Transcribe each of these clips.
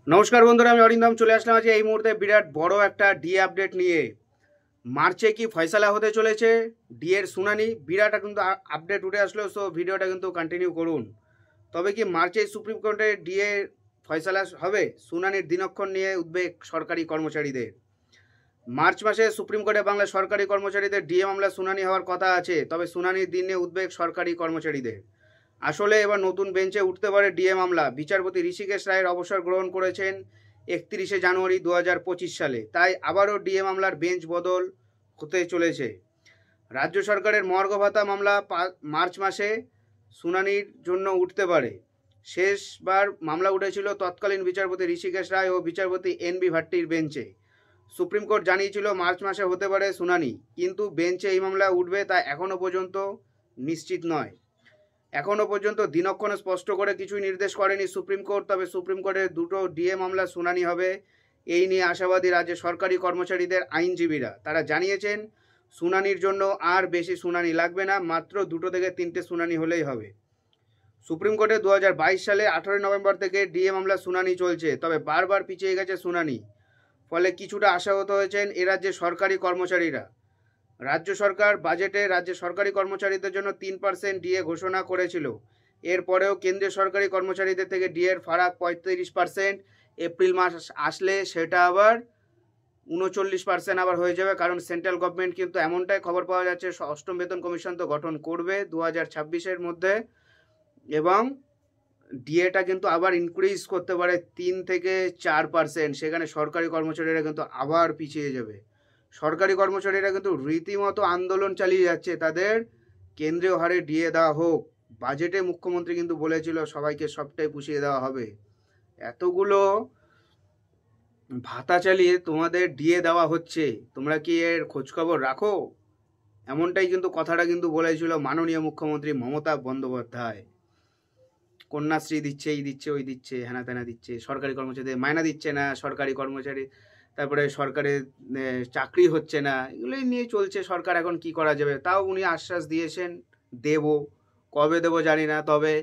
নমস্কার বন্ধুরা, আমি অরিন্দম চলে আসলাম আজ এই মুহূর্তে বিরাট বড় একটা ডিএ আপডেট নিয়ে। মার্চে কি ফয়সালা হতে চলেছে, ডিএর শুনানি বিরাট কিন্তু আপডেট উঠে আসলো। সো ভিডিওটা কিন্তু কন্টিনিউ করুন। তবে কি মার্চে সুপ্রিম কোর্টে ডিএ ফয়সালা হবে? শুনানির দিনক্ষণ নিয়ে উদ্বেগ সরকারি কর্মচারীদের। মার্চ মাসে সুপ্রিম কোর্টে বাংলা সরকারি কর্মচারীদের ডিএ মামলা শুনানি হওয়ার কথা আছে, তবে শুনানির দিনে উদ্বেগ সরকারি কর্মচারীদের। আসলে এবার নতুন বেঞ্চে উঠতে পারে ডিএ মামলা। বিচারপতি ঋষিকেশ রায়ের অবসর গ্রহণ করেছেন 31শে জানুয়ারি 2025 সালে, তাই আবারও ডিএ মামলার বেঞ্চ বদল হতে চলেছে। রাজ্য সরকারের মর্গ ভাতা মামলা মার্চ মাসে শুনানির জন্য উঠতে পারে। শেষবার মামলা উঠেছিল তৎকালীন বিচারপতি ঋষিকেশ রায় ও বিচারপতি এনবি ভাট্টির বেঞ্চে। সুপ্রিম কোর্ট জানিয়েছিল মার্চ মাসে হতে পারে শুনানি, কিন্তু বেঞ্চে এই মামলা উঠবে তা এখনও পর্যন্ত নিশ্চিত নয়। এখনও পর্যন্ত দিনক্ষণ স্পষ্ট করে কিছুই নির্দেশ করেনি সুপ্রিম কোর্ট। তবে সুপ্রিম কোর্টের দুটো ডিএ মামলা শুনানি হবে, এই নিয়ে আশাবাদী রাজ্যের সরকারি কর্মচারীদের আইনজীবীরা। তারা জানিয়েছেন শুনানির জন্য আর বেশি শুনানি লাগবে না, মাত্র 2 থেকে 3টে শুনানি হলেই হবে। সুপ্রিম কোর্টে 2022 সালে 18 নভেম্বর থেকে ডিএ মামলা শুনানি চলছে, তবে বারবার পিছিয়ে গেছে শুনানি। ফলে কিছুটা আশাহত হয়েছেন এ রাজ্যের সরকারি কর্মচারীরা। রাজ্য সরকার বাজেটে রাজ্যের সরকারি কর্মচারীদের জন্য 3% ডিএ ঘোষণা করেছিল। এরপরেও কেন্দ্রীয় সরকারি কর্মচারীদের থেকে ডিএর ফারাক 35%। এপ্রিল মাস আসলে সেটা আবার 39% আবার হয়ে যাবে, কারণ সেন্ট্রাল গভর্নমেন্ট কিন্তু এমনটাই খবর পাওয়া যাচ্ছে অষ্টম বেতন কমিশন তো গঠন করবে 2026-এর মধ্যে, এবং ডিএটা কিন্তু আবার ইনক্রিজ করতে পারে 3 থেকে 4%। সেখানে সরকারি কর্মচারীরা কিন্তু আবার পিছিয়ে যাবে। সরকারি কর্মচারীরা কিন্তু রীতিমতো আন্দোলন চালিয়ে যাচ্ছে, তাদের কেন্দ্রীয় হারে ডিএ দেওয়া হোক। বাজেটে মুখ্যমন্ত্রী কিন্তু বলেছিল সবাইকে সবটাই পুষিয়ে দেওয়া হবে। এতগুলো ভাতা চালিয়ে তোমাদের ডিএ দেওয়া হচ্ছে, তোমরা কি এর খোঁজখবর রাখো? এমনটাই কিন্তু কথাটা কিন্তু বলেছিল মাননীয় মুখ্যমন্ত্রী মমতা বন্দ্যোপাধ্যায়। কন্যাশ্রী দিচ্ছে, এই দিচ্ছে, ওই দিচ্ছে, হেনা তেনা দিচ্ছে, সরকারি কর্মচারীদের মায়না দিচ্ছে না, সরকারি কর্মচারী তারপরে সরকারের চাকরি হচ্ছে না, এগুলোই নিয়ে চলছে সরকার। এখন কি করা যাবে? তাও উনি আশ্বাস দিয়েছেন দেব, কবে দেব জানি না, তবে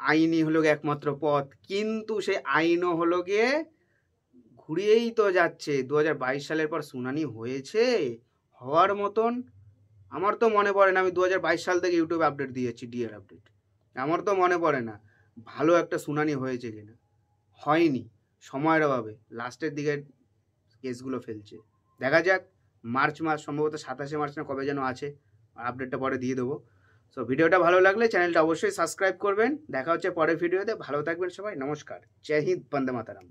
আইনই হলো একমাত্র পথ। কিন্তু সে আইনও হলো গিয়ে ঘুরিয়েই তো যাচ্ছে। 2022 সালের পর শুনানি হয়েছে হওয়ার মতন? আমার তো মনে পড়ে না। আমি 2022 সাল থেকে ইউটিউবে আপডেট দিয়েছি, ডিএর আপডেট। আমার তো মনে পড়ে না ভালো একটা শুনানি হয়েছে কিনা। হয়নি, সময়ের অভাবে লাস্টের দিকে কেসগুলো ফেলছে। দেখা যাক, মার্চ মাস সম্ভবত 27শে মার্চ না কবে যেন আছে, আপডেটটা পরে দিয়ে দেবো। সো ভিডিওটা ভালো লাগলে চ্যানেলটা অবশ্যই সাবস্ক্রাইব করবেন। দেখা হচ্ছে পরের ভিডিওতে। ভালো থাকবেন সবাই, নমস্কার, জয় হিন্দ, বন্দে মাতারাম।